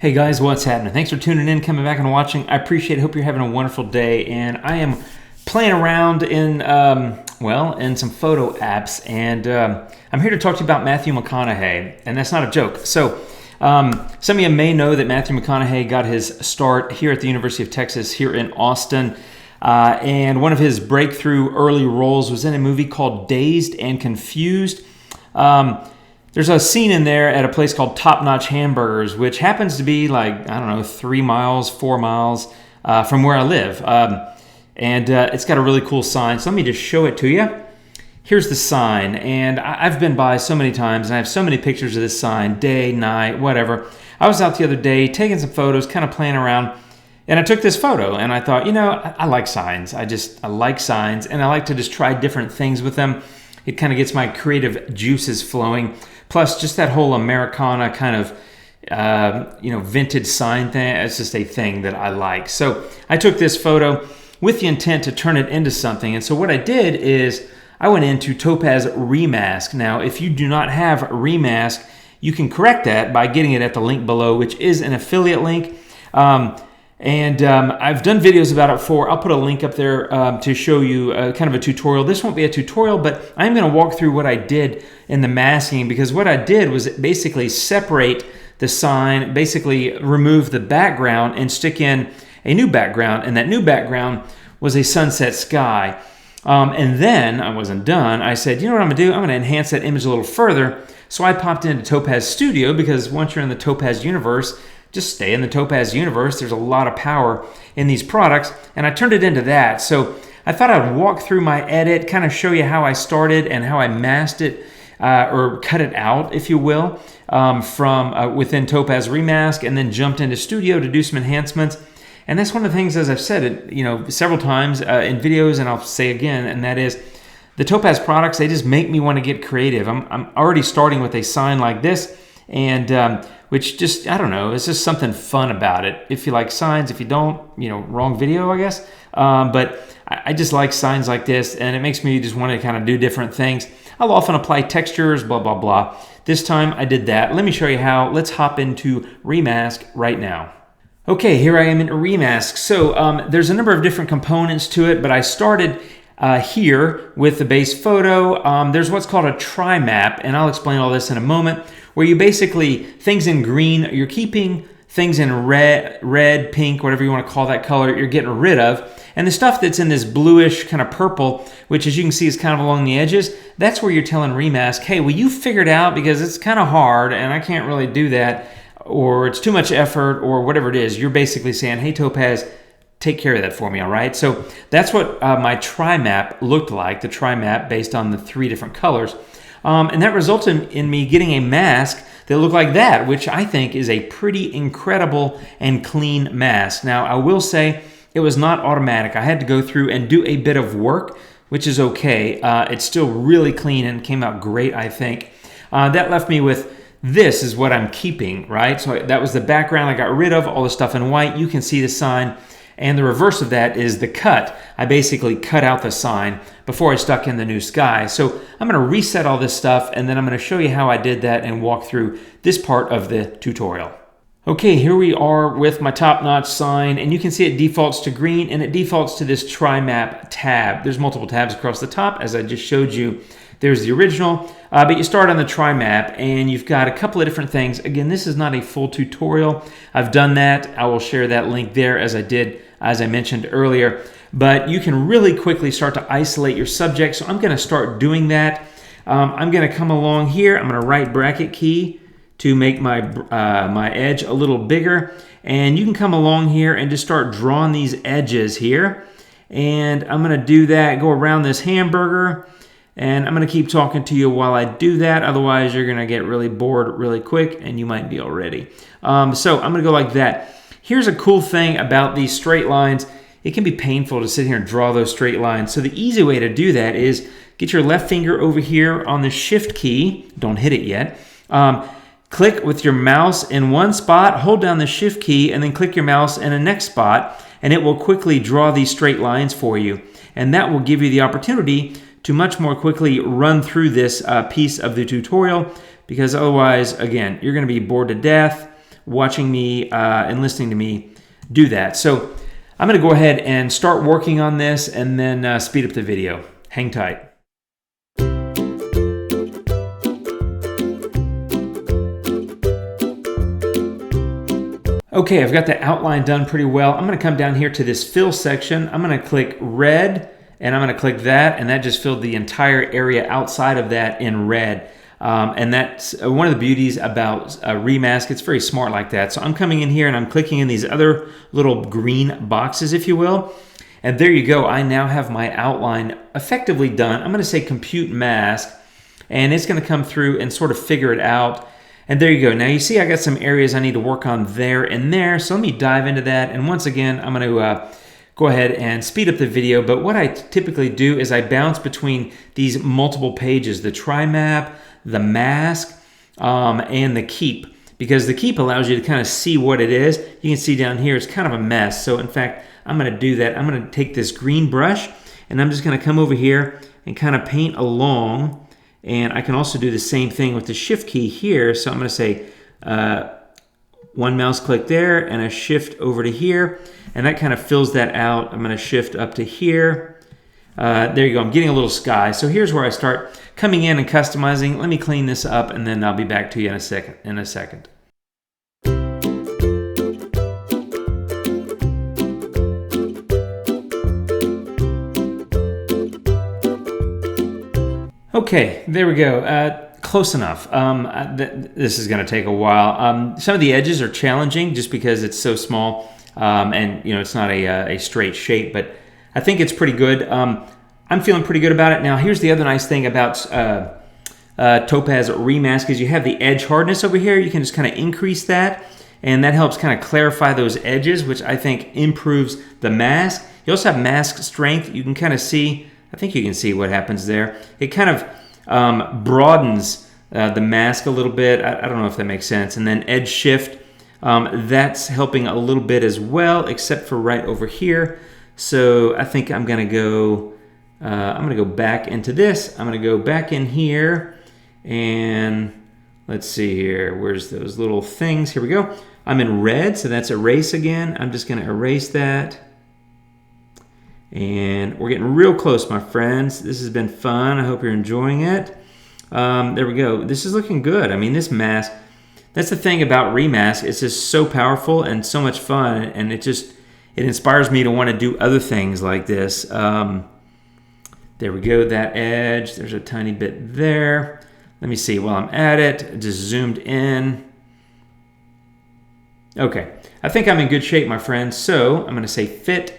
Hey guys, what's happening? Thanks for tuning in, coming back and watching. I appreciate it. Hope you're having a wonderful day. And I am playing around in, in some photo apps. And I'm here to talk to you about Matthew McConaughey. And that's not a joke. So some of you may know that Matthew McConaughey got his start here at the University of Texas here in Austin. And one of his breakthrough early roles was in a movie called Dazed and Confused. There's a scene in there at a place called Top Notch Hamburgers, which happens to be like, 3 miles, 4 miles from where I live. It's got a really cool sign. So let me just show it to you. Here's the sign. And I've been by so many times, and I have so many pictures of this sign, day, night, whatever. I was out the other day taking some photos, kind of playing around, and I took this photo, and I thought, I like signs. I like signs, and I like to just try different things with them. It kind of gets my creative juices flowing. Plus, just that whole Americana kind of, vintage sign thing, it's just a thing that I like. So I took this photo with the intent to turn it into something. And so what I did is I went into Topaz ReMask. Now, if you do not have ReMask, you can correct that by getting it at the link below, which is an affiliate link. I've done videos about it before. I'll put a link up there to show you kind of a tutorial. This won't be a tutorial, but I'm going to walk through what I did in the masking, because what I did was basically separate the sign, basically remove the background and stick in a new background, and that new background was a sunset sky. And then I wasn't done. I said, you know what I'm going to do? I'm going to enhance that image a little further. So I popped into Topaz Studio, because once you're in the Topaz universe, just stay in the Topaz universe. There's a lot of power in these products, and I turned it into that. So I thought I'd walk through my edit, kind of show you how I started and how I masked it, or cut it out, if you will, from within Topaz ReMask, and then jumped into Studio to do some enhancements. And that's one of the things, as I've said it, several times in videos, and I'll say again, and that is the Topaz products. They just make me want to get creative. I'm already starting with a sign like this, and which just, I don't know, it's just something fun about it. If you like signs, if you don't, wrong video, I guess. But I just like signs like this, and it makes me just want to kind of do different things. I'll often apply textures, blah, blah, blah. This time I did that. Let me show you how. Let's hop into ReMask right now. Okay, here I am in ReMask. So there's a number of different components to it, but I started here with the base photo. There's what's called a tri-map, and I'll explain all this in a moment, where you basically, things in green, you're keeping things in red, pink, whatever you want to call that color, you're getting rid of. And the stuff that's in this bluish kind of purple, which as you can see is kind of along the edges, that's where you're telling ReMask, hey, will you figure it out, because it's kind of hard and I can't really do that, or it's too much effort, or whatever it is. You're basically saying, hey, Topaz, take care of that for me, all right? So that's what my tri-map looked like, the tri-map based on the 3 different colors. And that resulted in me getting a mask that looked like that, which I think is a pretty incredible and clean mask. Now, I will say it was not automatic. I had to go through and do a bit of work, which is okay. It's still really clean and came out great, I think. That left me with, this is what I'm keeping, right? So that was the background I got rid of, all the stuff in white. You can see the sign. And the reverse of that is the cut. I basically cut out the sign before I stuck in the new sky. So I'm going to reset all this stuff, and then I'm going to show you how I did that and walk through this part of the tutorial. Okay, here we are with my top-notch sign, and you can see it defaults to green, and it defaults to this tri-map tab. There's multiple tabs across the top, as I just showed you. There's the original, but you start on the tri-map, and you've got a couple of different things. Again, this is not a full tutorial. I've done that. I will share that link there, as I mentioned earlier. But you can really quickly start to isolate your subject, so I'm going to start doing that. I'm going to come along here. I'm going to right bracket key to make my my edge a little bigger, and you can come along here and just start drawing these edges here. And I'm going to do that, go around this hamburger. And I'm going to keep talking to you while I do that. Otherwise, you're going to get really bored really quick, and you might be already. So I'm going to go like that. Here's a cool thing about these straight lines. It can be painful to sit here and draw those straight lines. So the easy way to do that is get your left finger over here on the Shift key. Don't hit it yet. Click with your mouse in one spot, hold down the Shift key, and then click your mouse in the next spot, and it will quickly draw these straight lines for you. And that will give you the opportunity to much more quickly run through this piece of the tutorial, because otherwise, again, you're going to be bored to death watching me and listening to me do that. So I'm going to go ahead and start working on this and then speed up the video. Hang tight. Okay, I've got the outline done pretty well. I'm going to come down here to this fill section. I'm going to click red, and I'm going to click that, and that just filled the entire area outside of that in red. And that's one of the beauties about ReMask. It's very smart like that. So I'm coming in here and I'm clicking in these other little green boxes, if you will. And there you go. I now have my outline effectively done. I'm going to say compute mask, and it's going to come through and sort of figure it out. And there you go. Now you see I got some areas I need to work on there and there. So let me dive into that. And once again, I'm going to go ahead and speed up the video. But what I typically do is I bounce between these multiple pages, the try map, the mask, and the keep. Because the keep allows you to kind of see what it is. You can see down here it's kind of a mess. So in fact, I'm going to do that. I'm going to take this green brush and I'm just going to come over here and kind of paint along. And I can also do the same thing with the shift key here. So I'm going to say one mouse click there and a shift over to here. And that kind of fills that out. I'm going to shift up to here. There you go. I'm getting a little sky. So here's where I start coming in and customizing. Let me clean this up and then I'll be back to you in a second. Okay, there we go. Close enough. This is going to take a while. Some of the edges are challenging just because it's so small, and you know it's not a straight shape. But I think it's pretty good. I'm feeling pretty good about it. Now, here's the other nice thing about Topaz ReMask is you have the edge hardness over here. You can just kind of increase that, and that helps kind of clarify those edges, which I think improves the mask. You also have mask strength. You can kind of see. I think you can see what happens there. It kind of broadens the mask a little bit. I don't know if that makes sense. And then edge shift, that's helping a little bit as well, except for right over here. So I think I'm going to go back into this. I'm going to go back in here and let's see here. Where's those little things? Here we go. I'm in red, so that's erase again. I'm just going to erase that. And we're getting real close, my friends. This has been fun. I hope you're enjoying it. There we go. This is looking good. I mean, this mask, that's the thing about ReMask. It's just so powerful and so much fun. And it inspires me to want to do other things like this. There we go, that edge. There's a tiny bit there. Let me see while I'm at it. Just zoomed in. Okay. I think I'm in good shape, my friends. So I'm going to say fit.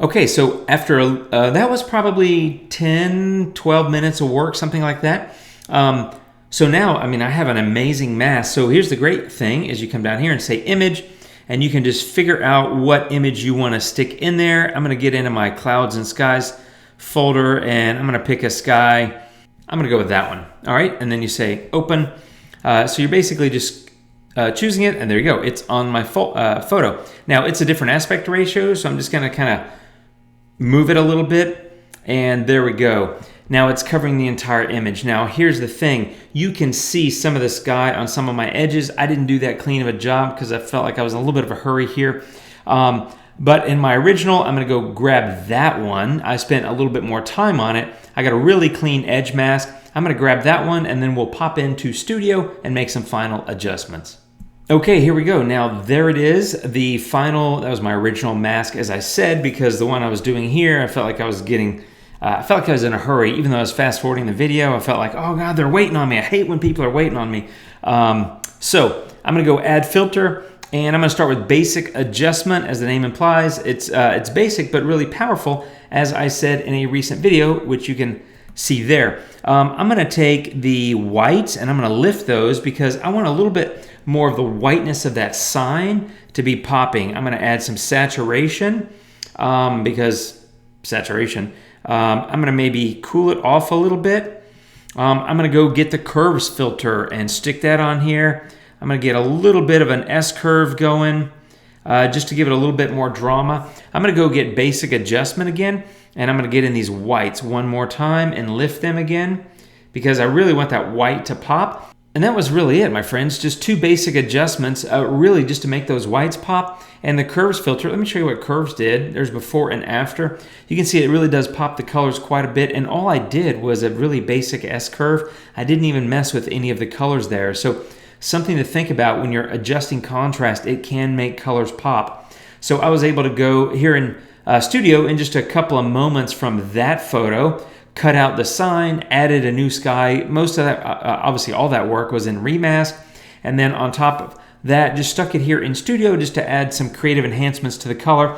Okay, so after that was probably 10, 12 minutes of work, something like that. So now, I mean, I have an amazing mask. So here's the great thing is you come down here and say image, and you can just figure out what image you want to stick in there. I'm going to get into my clouds and skies folder, and I'm going to pick a sky. I'm going to go with that one. All right, and then you say open. So you're basically just choosing it, and there you go. It's on my photo. Now, it's a different aspect ratio, so I'm just going to kind of move it a little bit, and there we go. Now it's covering the entire image. Now here's the thing. You can see some of the sky on some of my edges. I didn't do that clean of a job because I felt like I was in a little bit of a hurry here. But in my original, I'm going to go grab that one. I spent a little bit more time on it. I got a really clean edge mask. I'm going to grab that one, and then we'll pop into Studio and make some final adjustments. Okay, here we go. Now there it is, the final. That was my original mask, as I said, because the one I was doing here, I felt like I was in a hurry. Even though I was fast forwarding the video, I felt like, oh God, they're waiting on me. I hate when people are waiting on me. So I'm gonna go add filter, and I'm gonna start with basic adjustment, as the name implies. It's basic but really powerful, as I said in a recent video, which you can see there. I'm gonna take the whites and I'm gonna lift those because I want a little bit more of the whiteness of that sign to be popping. I'm going to add some saturation because saturation. I'm going to maybe cool it off a little bit. I'm going to go get the curves filter and stick that on here. I'm going to get a little bit of an S curve going just to give it a little bit more drama. I'm going to go get basic adjustment again, and I'm going to get in these whites one more time and lift them again because I really want that white to pop. And that was really it, my friends. Just two basic adjustments, really just to make those whites pop. And the curves filter, let me show you what curves did. There's before and after. You can see it really does pop the colors quite a bit. And all I did was a really basic S curve. I didn't even mess with any of the colors there. So something to think about when you're adjusting contrast, it can make colors pop. So I was able to go here in Studio in just a couple of moments from that photo, cut out the sign, added a new sky. Most of that, obviously all that work was in ReMask. And then on top of that, just stuck it here in Studio just to add some creative enhancements to the color.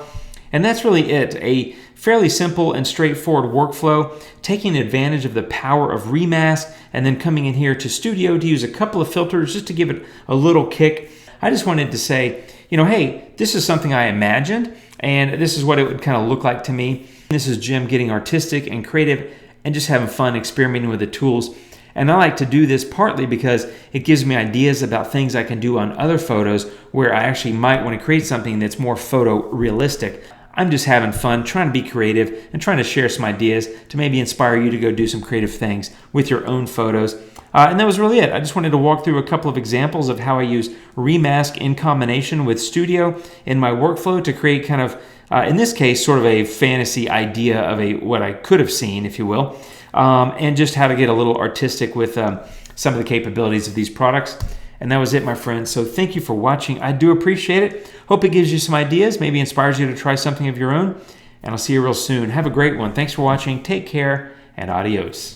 And that's really it. A fairly simple and straightforward workflow, taking advantage of the power of ReMask and then coming in here to Studio to use a couple of filters just to give it a little kick. I just wanted to say, you know, hey, this is something I imagined and this is what it would kind of look like to me. This is Jim getting artistic and creative and just having fun experimenting with the tools. And I like to do this partly because it gives me ideas about things I can do on other photos where I actually might want to create something that's more photorealistic. I'm just having fun, trying to be creative and trying to share some ideas to maybe inspire you to go do some creative things with your own photos. And that was really it. I just wanted to walk through a couple of examples of how I use ReMask in combination with Studio in my workflow to create kind of, in this case, sort of a fantasy idea of what I could have seen, if you will, and just how to get a little artistic with some of the capabilities of these products. And that was it, my friends. So thank you for watching. I do appreciate it. Hope it gives you some ideas, maybe inspires you to try something of your own. And I'll see you real soon. Have a great one. Thanks for watching. Take care and adios.